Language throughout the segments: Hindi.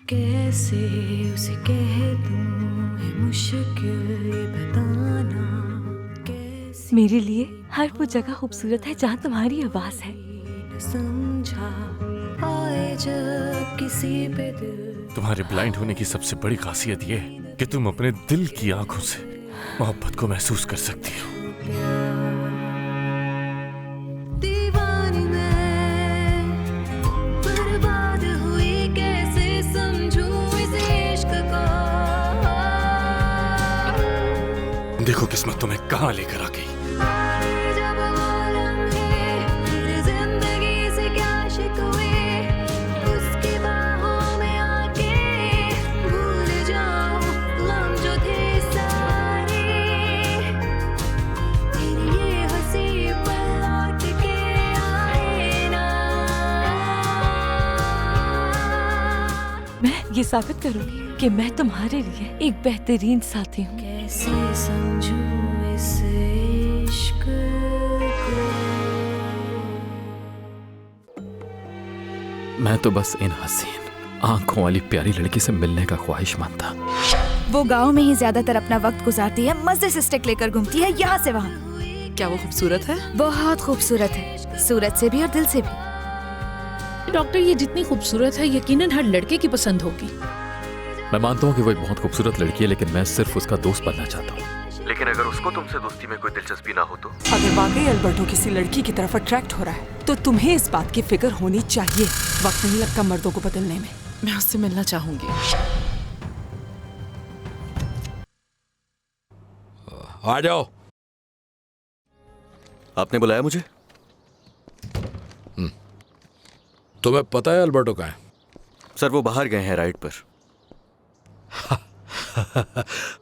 कैसे उसे कह दूं है मुश्किल ये बताना कैसे मेरे लिए हर वो जगह खूबसूरत है जहाँ तुम्हारी आवाज है। न समझा आए जब किसी पे दिल तुम्हारे ब्लाइंड होने की सबसे बड़ी खासियत ये है कि तुम अपने दिल की आंखों से मोहब्बत को महसूस कर सकती हो। दीवानी मैं बर्बाद हुई कैसे समझूं इस इश्क को देखो किस्मत तुम्हें कहाँ लेकर आ गई। जब वो लम्हे मेरी जिंदगी से क्या शिकवे उसकी बाहों में आके भूल जाऊं गम जो थे सारे तेरी ये हंसी पल लौट के आए ना। मैं ये साबित करूंगी कि मैं तुम्हारे लिए एक बेहतरीन साथी हूँ। कैसे समझूं इस इश्क को। मैं तो बस इन हसीन आंखों वाली प्यारी लड़की से मिलने का ख्वाहिशमंद था। वो गांव में ही ज्यादातर अपना वक्त गुजारती है, मजे से स्टिक लेकर घूमती है यहाँ से वहाँ। क्या वो खूबसूरत है? बहुत खूबसूरत है, सूरत से भी और दिल से भी। डॉक्टर, ये जितनी खूबसूरत है यकीनन हर लड़के की पसंद होगी। मैं मानता हूँ कि वो एक बहुत खूबसूरत लड़की है, लेकिन मैं सिर्फ उसका दोस्त बनना चाहता हूँ। लेकिन अगर उसको तुमसे दोस्ती में कोई दिलचस्पी ना हो तो? अगर वाकई अल्बर्टो किसी लड़की की तरफ अट्रैक्ट हो रहा है तो तुम्हें इस बात की फिक्र होनी चाहिए। वक्त नहीं लगता मर्दों को बदलने में। मैं उससे मिलना चाहूंगी। आ जाओ। आपने बुलाया मुझे? तुम्हें पता है अल्बर्टो कहाँ है? सर वो बाहर गए हैं राइड पर।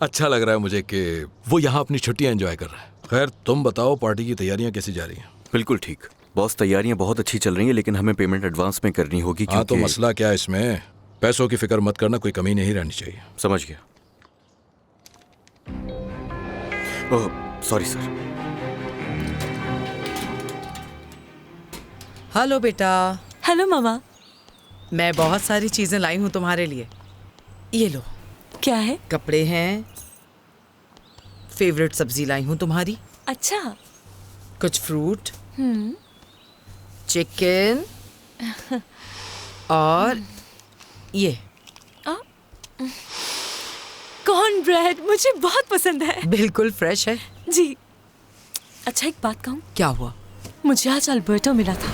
अच्छा लग रहा है मुझे कि वो यहाँ अपनी छुट्टियां एंजॉय कर रहा है। खैर तुम बताओ, पार्टी की तैयारियां कैसी जा रही हैं? बिल्कुल ठीक बॉस, तैयारियां बहुत अच्छी चल रही हैं, लेकिन हमें पेमेंट एडवांस में करनी होगी हाँ, तो क्योंकि मसला क्या है इसमें? पैसों की फिक्र मत करना, कोई कमी नहीं रहनी चाहिए। समझ गया। Oh sorry sir. हेलो बेटा। हेलो मामा। मैं बहुत सारी चीजें लाई हूँ तुम्हारे लिए। ये लो। क्या है? कपड़े हैं, फेवरेट सब्जी लाई हूँ तुम्हारी, अच्छा। कुछ फ्रूट, चिकन और ये कॉर्न ब्रेड मुझे बहुत पसंद है। बिल्कुल फ्रेश है जी। अच्छा एक बात कहूँ? क्या हुआ? मुझे आज अल्बर्टो मिला था।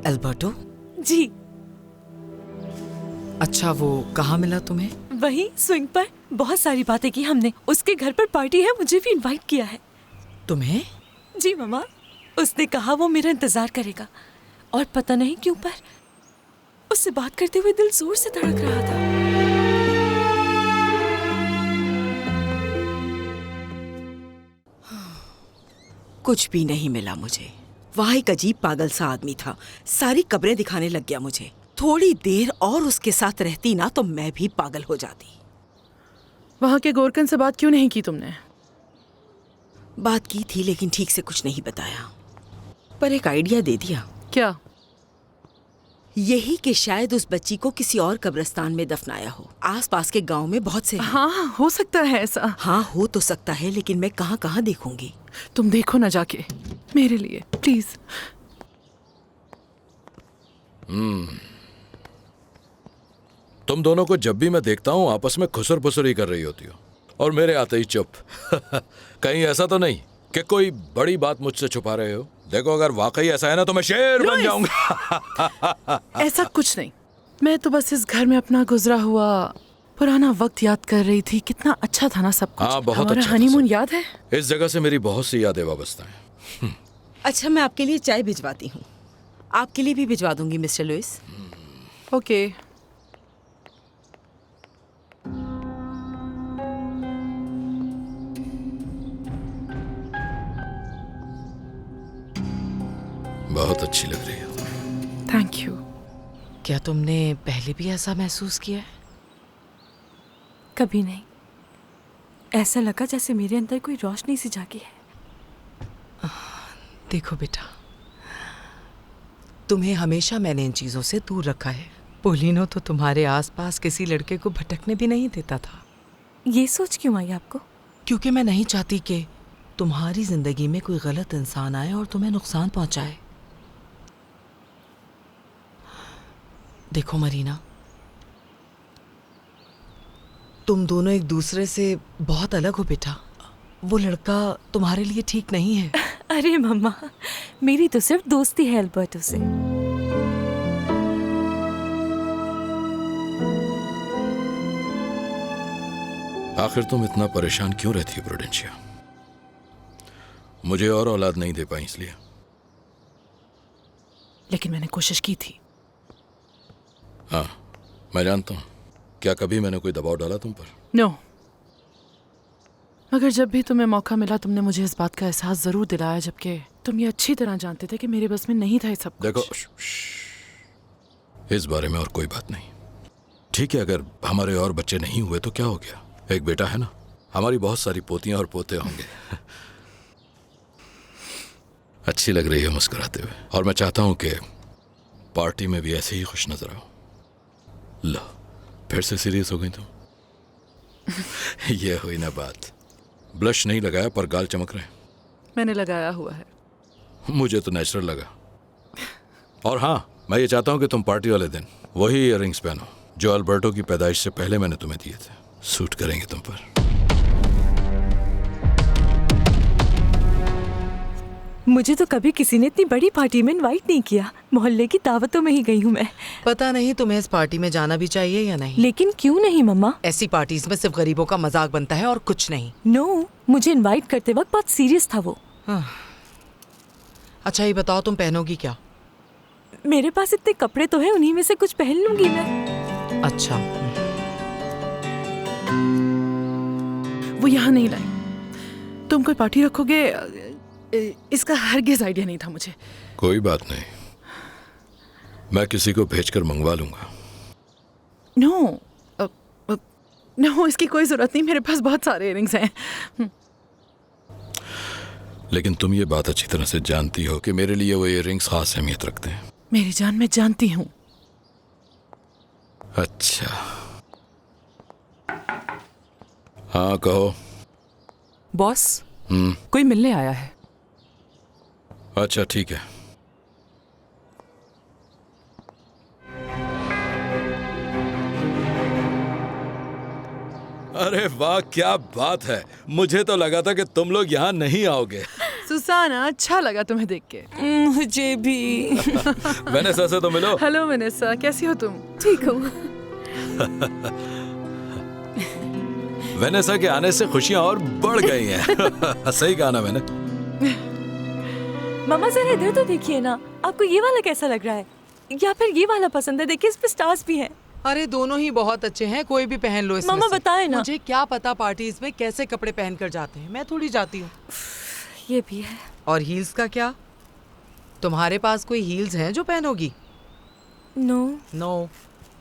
अल्बर्टो? जी। अच्छा वो कहाँ मिला तुम्हें? वही स्विंग पर। बहुत सारी बातें की हमने। उसके घर पर पार्टी है, मुझे भी इनवाइट किया है। तुम्हें? जी मामा। उसने कहा वो मेरा इंतजार करेगा और पता नहीं क्यों पर उससे बात करते हुए दिल जोर से धड़क रहा था। कुछ भी नहीं मिला मुझे। वहाँ एक अजीब पागल सा आदमी था, सारी कब्रें दिखाने लग गया मुझे। थोड़ी देर और उसके साथ रहती ना तो मैं भी पागल हो जाती। वहाँ के गोरकन से बात क्यों नहीं की तुमने? बात की थी लेकिन ठीक से कुछ नहीं बताया, पर एक आइडिया दे दिया। क्या? यही कि शायद उस बच्ची को किसी और कब्रिस्तान में दफनाया हो। आसपास के गांव में बहुत से हैं। हाँ हो सकता है ऐसा। हाँ हो तो सकता है, लेकिन मैं कहाँ कहाँ देखूंगी। तुम देखो ना जाके मेरे लिए प्लीज। तुम दोनों को जब भी मैं देखता हूँ आपस में खुसर फुसर ही कर रही होती हो और मेरे आते ही चुप। कहीं ऐसा तो नहीं कि कोई बड़ी बात मुझसे छुपा रहे हो? देखो अगर वाकई ऐसा है ना तो मैं शेर बन जाऊंगा। ऐसा कुछ नहीं। मैं तो बस इस घर में अपना गुजरा हुआ पुराना वक्त याद कर रही थी। कितना अच्छा था ना सब कुछ। हाँ बहुत हमारा अच्छा। हनीमून याद है? इस जगह से मेरी बहुत सी यादें वाबस्ता हैं। अच्छा मैं आपके लिए चाय भिजवाती हूँ। आपके लिए भी भिजवा दूंगी मिस्टर लुइस। ओके। बहुत अच्छी लग रही हो। Thank you. क्या तुमने पहले भी ऐसा महसूस किया है? कभी नहीं। ऐसा लगा जैसे मेरे अंदर कोई रोशनी सी जागी है। देखो बेटा, तुम्हें हमेशा मैंने इन चीजों से दूर रखा है, पोलिनो तो तुम्हारे आसपास किसी लड़के को भटकने भी नहीं देता था। ये सोच क्यों आई आपको? क्योंकि मैं नहीं चाहती कि तुम्हारी जिंदगी में कोई गलत इंसान आए और तुम्हें नुकसान पहुंचाए। देखो मरीना, तुम दोनों एक दूसरे से बहुत अलग हो बेटा। वो लड़का तुम्हारे लिए ठीक नहीं है। अरे मम्मा, मेरी तो सिर्फ दोस्ती है अल्बर्टो से। आखिर तुम इतना परेशान क्यों रहती हो प्रूडेंशिया? मुझे और औलाद नहीं दे पाई इसलिए? लेकिन मैंने कोशिश की थी। हाँ, मैं जानता हूँ। क्या कभी मैंने कोई दबाव डाला तुम पर? नो। मगर जब भी तुम्हें मौका मिला तुमने मुझे इस बात का एहसास जरूर दिलाया, जबकि तुम ये अच्छी तरह जानते थे कि मेरे बस में नहीं था ये सब कुछ। देखो, इस बारे में और कोई बात नहीं। ठीक है, अगर हमारे और बच्चे नहीं हुए तो क्या हो गया? एक बेटा है ना, हमारी बहुत सारी पोतियां और पोते होंगे। अच्छी लग रही है मुस्कुराते हुए, और मैं चाहता हूं कि पार्टी में भी ऐसे ही खुश नजर आओ। लो, फिर से सीरियस हो गई तुम। ये हुई ना बात। ब्लश नहीं लगाया पर गाल चमक रहे हैं। मैंने लगाया हुआ है। मुझे तो नेचुरल लगा। और हाँ, मैं ये चाहता हूं कि तुम पार्टी वाले दिन वही इयररिंग्स पहनो जो अल्बर्टो की पैदाइश से पहले मैंने तुम्हें दिए थे। सूट करेंगे तुम पर। मुझे तो कभी किसी ने इतनी बड़ी पार्टी में इनवाइट नहीं किया। मोहल्ले की दावतों में ही गई हूँ मैं। पता नहीं तुम्हें इस पार्टी में जाना भी चाहिए या नहीं। लेकिन क्यों नहीं मम्मा? ऐसी पार्टीज में सिर्फ गरीबों का मजाक बनता है और कुछ नहीं। नो, मुझे इनवाइट करते वक्त बहुत सीरियस था वो। अच्छा ये बताओ, तुम पहनोगी क्या? मेरे पास इतने कपड़े तो हैं, उन्हीं में से कुछ पहन लूंगी मैं। अच्छा, वो यहाँ नहीं लाई। तुम कोई पार्टी रखोगे, इसका हरगिज आइडिया नहीं था मुझे। कोई बात नहीं, मैं किसी को भेजकर मंगवा लूंगा। नो, नो, इसकी कोई जरूरत नहीं। मेरे पास बहुत सारे इयररिंग्स हैं। लेकिन तुम ये बात अच्छी तरह से जानती हो कि मेरे लिए वो इयररिंग्स खास अहमियत रखते हैं। मेरी जान, मैं जानती हूँ। अच्छा, हाँ कहो। बॉस, कोई मिलने आया है। अच्छा ठीक है। अरे वाह, क्या बात है। मुझे तो लगा था कि तुम लोग यहाँ नहीं आओगे। सुसाना, अच्छा लगा तुम्हें देख के। मुझे भी। वेनेसा से तो मिलो। हेलो वेनेसा, कैसी हो तुम? ठीक हूँ। वेनेसा के आने से खुशियां और बढ़ गई हैं। सही कहा ना मैंने? मम्मा जरा इधर तो देखिए ना, आपको ये वाला कैसा लग रहा है या फिर ये वाला पसंद है? देखिए, इस पे स्टार्स भी हैं। अरे दोनों ही बहुत अच्छे हैं, कोई भी पहन लो इसमें मम्मा से। बताए ना। मुझे क्या पता पार्टीज में कैसे कपड़े पहन कर जाते हैं, मैं थोड़ी जाती हूँ। ये भी है। और हील्स का क्या? तुम्हारे पास कोई हील्स हैं जो पहनोगी? नो नो,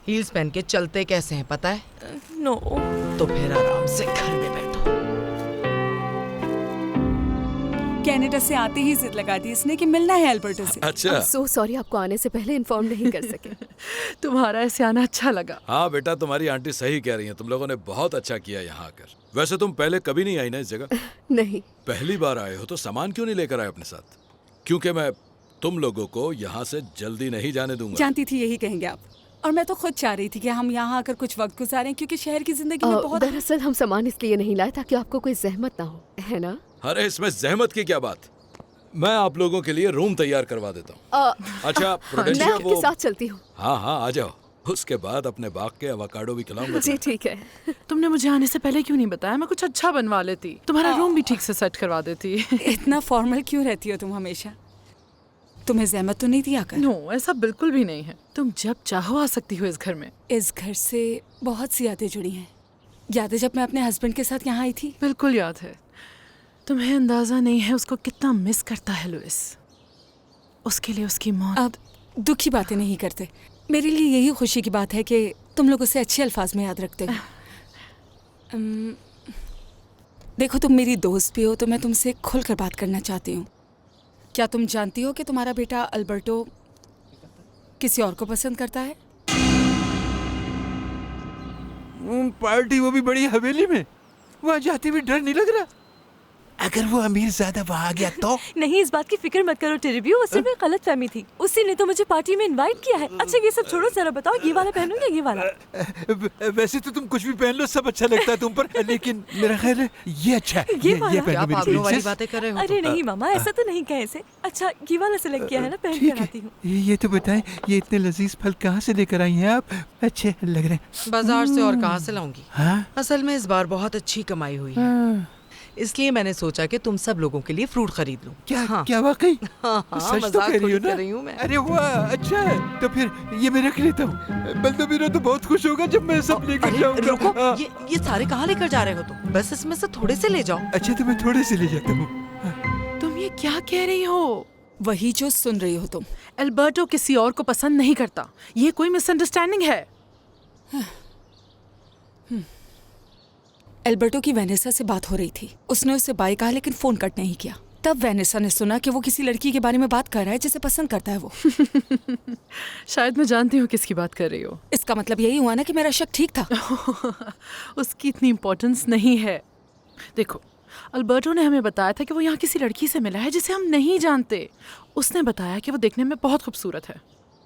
हील्स पहन के चलते कैसे हैं पता है? नो। तो फिर आराम से घर में बैठो। कनाडा से आते ही जिद लगा दी इसने कि मिलना है अल्बर्टो से। अच्छा, सो सॉरी, आपको आने से पहले इन्फॉर्म नहीं कर सके। तुम्हारा ऐसे आना अच्छा लगा। हाँ बेटा, तुम्हारी आंटी सही कह रही हैं। तुम लोगों ने बहुत अच्छा किया यहाँ आकर। वैसे तुम पहले कभी नहीं आई ना इस जगह? नहीं। पहली बार आए हो तो सामान क्यों नहीं लेकर आए अपने साथ? क्योंकि मैं तुम लोगों को यहाँ से जल्दी नहीं जाने दूंगा। जानती थी यही कहेंगे आप, और मैं तो खुद चाह रही थी कि हम यहाँ आकर कुछ वक्त गुजारें, क्योंकि शहर की जिंदगी में बहुत। दरअसल हम सामान इसलिए नहीं लाए ताकि आपको कोई जहमत ना हो, है ना? अरे इसमें जहमत की क्या बात? मैं आप लोगों के लिए रूम तैयार करवा देता हूँ। अच्छा प्रूडेंशिया, मैं आपके साथ चलती हूँ। हाँ हाँ आ जाओ। उसके बाद अपने बाग के अवाकाडो भी खिलाऊंगा। जी ठीक है। तुमने मुझे आने से पहले क्यों नहीं बताया? मैं कुछ अच्छा बनवा लेती, तुम्हारा रूम भी ठीक से सेट करवा देती। इतना फॉर्मल क्यों रहती हो तुम हमेशा? तुम्हें जहमत तो नहीं दिया कर? नो, ऐसा बिल्कुल भी नहीं है। तुम जब चाहो आ सकती हो इस घर में। इस घर से बहुत सी यादें जुड़ी हैं। याद है जब मैं अपने हस्बैंड के साथ यहाँ आई थी? बिल्कुल याद है। तुम्हें अंदाजा नहीं है उसको कितना मिस करता है लुइस। उसके लिए उसकी मौत। अब दुख की बातें नहीं करते। मेरे लिए यही खुशी की बात है कि तुम लोग उसे अच्छे अल्फाज में याद रखते हो। देखो, तुम मेरी दोस्त भी हो तो मैं तुमसे खुलकर बात करना चाहती हूँ। क्या तुम जानती हो कि तुम्हारा बेटा अल्बर्टो किसी और को पसंद करता है? पार्टी वो भी बड़ी हवेली में। वहाँ जाते हुए डर नहीं लग रहा? अगर वो अमीर ज्यादा वहाँ आ गया तो? नहीं, इस बात की फिक्र मत करो टेरेबियो, उससे में गलत फहमी थी। उसी ने तो मुझे पार्टी में इनवाइट किया है। अच्छा ये सब छोड़ो, जरा बताओ ये वाला पहनूं या ये वाला? वैसे तो तुम कुछ भी पहन लो, सब अच्छा लगता है तुम पर, लेकिन मेरा ख्याल है ये अच्छा है। ये वाला? पहनो मेरी पागलों वाली प्रिंसेस। बातें कर रहे हो? अरे नहीं मामा, ऐसा तो नहीं कहे इसे। अच्छा ये वाला सिलेक्ट किया है ना, पहन कर आती हूँ। ये तो बताएं, ये इतने लजीज फल कहाँ से लेकर आई हैं आप? अच्छे लग रहे हैं। बाजार से और कहाँ से लाऊंगी? हाँ? असल में इस बार बहुत अच्छी कमाई हुई है, इसलिए मैंने सोचा कि तुम सब लोगों के लिए फ्रूट खरीद लूं। क्या? हाँ। क्या वाकई? हाँ, सच तो मजाक कह रही हो थोड़ी ना? कर रही हूँ मैं। अरे वाह, अच्छा है। तो फिर ये मैं रख लेता हूँ। बल्दोबीरो तो बहुत खुश होगा जब मैं सब लेकर अरे जाऊंगा। रुको, हाँ। ये सारे कहाँ लेकर जा रहे हो तुम? बस इसमें से थोड़े से ले जाओ। अच्छा तो मैं थोड़े से ले जाता हूँ। तुम ये क्या कह रही हो? वही जो सुन रही हो तुम। एल्बर्टो किसी और को पसंद नहीं करता, ये कोई मिसअंडरस्टैंडिंग है। एल्बर्टो की वेनेसा से बात हो रही थी। उसने उसे बाय कहा लेकिन फोन कट नहीं किया। तब वेनेसा ने सुना कि वो किसी लड़की के बारे में बात कर रहा है जिसे पसंद करता है वो। शायद मैं जानती हूँ किसकी बात कर रही हो। इसका मतलब यही हुआ ना कि मेरा शक ठीक था। उसकी इतनी इम्पोर्टेंस नहीं है। देखो, अल्बर्टो ने हमें बताया था कि वो यहाँ किसी लड़की से मिला है जिसे हम नहीं जानते। उसने बताया कि वो देखने में बहुत खूबसूरत है।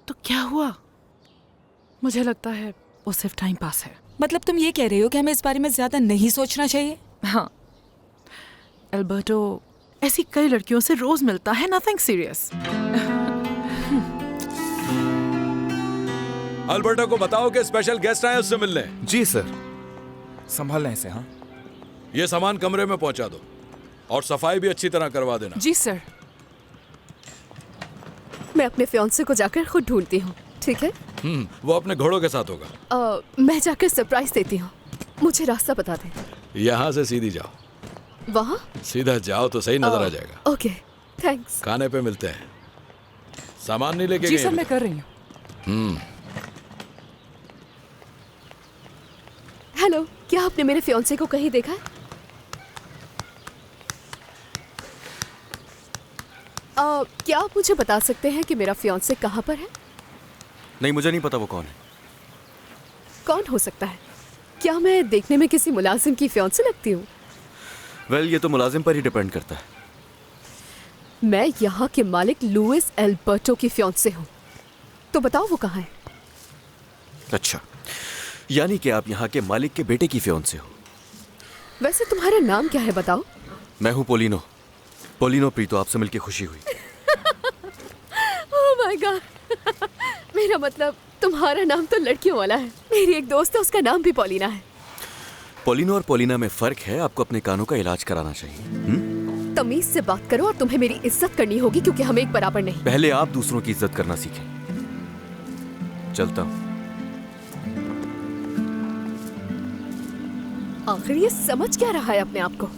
तो क्या हुआ? मुझे लगता है वो सिर्फ टाइम पास है। मतलब तुम ये कह रही हो कि हमें इस बारे में ज्यादा नहीं सोचना चाहिए? हाँ, एल्बर्टो ऐसी कई लड़कियों से रोज मिलता है, नथिंग सीरियस। अल्बर्टो को बताओ कि स्पेशल गेस्ट आए उससे मिलने। जी सर। संभाल लें इसे। हाँ, ये सामान कमरे में पहुंचा दो और सफाई भी अच्छी तरह करवा देना। जी सर। मैं अपने फियांसे को जाकर खुद ढूंढती हूँ, ठीक है? वो अपने घोड़ों के साथ होगा। मैं जाकर सरप्राइज देती हूँ। मुझे रास्ता बता दे। यहाँ से सीधी जाओ। वहाँ? सीधा जाओ तो सही नजर आ जाएगा। Okay, thanks. खाने पे मिलते हैं। सामान नहीं लेके जी गए? सर, मैं कर रही हूँ। हेलो, क्या आपने मेरे फियांसे को कहीं देखा है? क्या आप मुझे बता सकते हैं कि मेरा फियांसे कहाँ पर है? नहीं, मुझे नहीं पता वो कौन है। कौन हो सकता है? क्या मैं देखने में किसी मुलाजिम की फियांसे लगती हूँ? वेल, ये तो मुलाजिम पर ही डिपेंड करता है। मैं यहाँ के मालिक लुइस एल्बर्टो की फियांसे हूँ। तो बताओ वो कहाँ है? अच्छा, यानी कि आप यहाँ के मालिक के बेटे की फियांसे हो। वैसे तुम्हारा नाम क्या है बताओ? मैं हूँ पोलिनो। पोलिनो प्रीतो, आपसे मिलके खुशी हुई। Oh my God. मेरा मतलब तुम्हारा नाम तो लड़कियों वाला है। मेरी एक दोस्त है, उसका नाम भी पॉलिना है। पोलिनो और पोलिना में फर्क है। आपको अपने कानों का इलाज कराना चाहिए। तमीज से बात करो और तुम्हें मेरी इज्जत करनी होगी क्योंकि हम एक बराबर नहीं। पहले आप दूसरों की इज्जत करना सीखें। चलता हूँ। आखिर ये समझ क्या रहा है अपने आप को?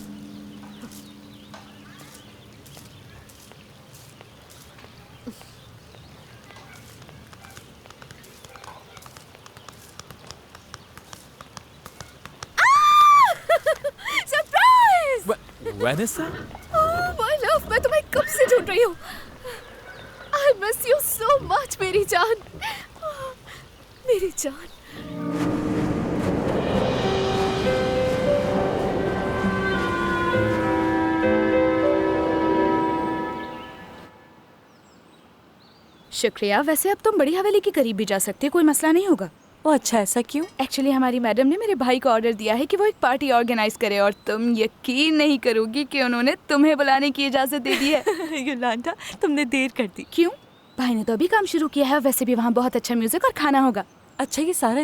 वेनेसा? ओह माय लव, मैं तुम्हें कब से ढूंढ रही हूँ। I miss you so much मेरी जान। मेरी जान। शुक्रिया। वैसे अब तुम बड़ी हवेली के करीब भी जा सकते हो, कोई मसला नहीं होगा। ओ अच्छा, ऐसा क्यों? एक्चुअली हमारी मैडम ने मेरे भाई को ऑर्डर दिया है कि वो एक पार्टी ऑर्गेनाइज करे और तुम यकीन नहीं करोगी कि उन्होंने तुम्हें बुलाने की इजाजत दे दी है। योलांडा, तुमने देर कर दी। क्यों? भाई ने तो अभी काम शुरू किया है, वैसे भी वहाँ बहुत अच्छा म्यूजिक और खाना होगा। अच्छा, ये सारा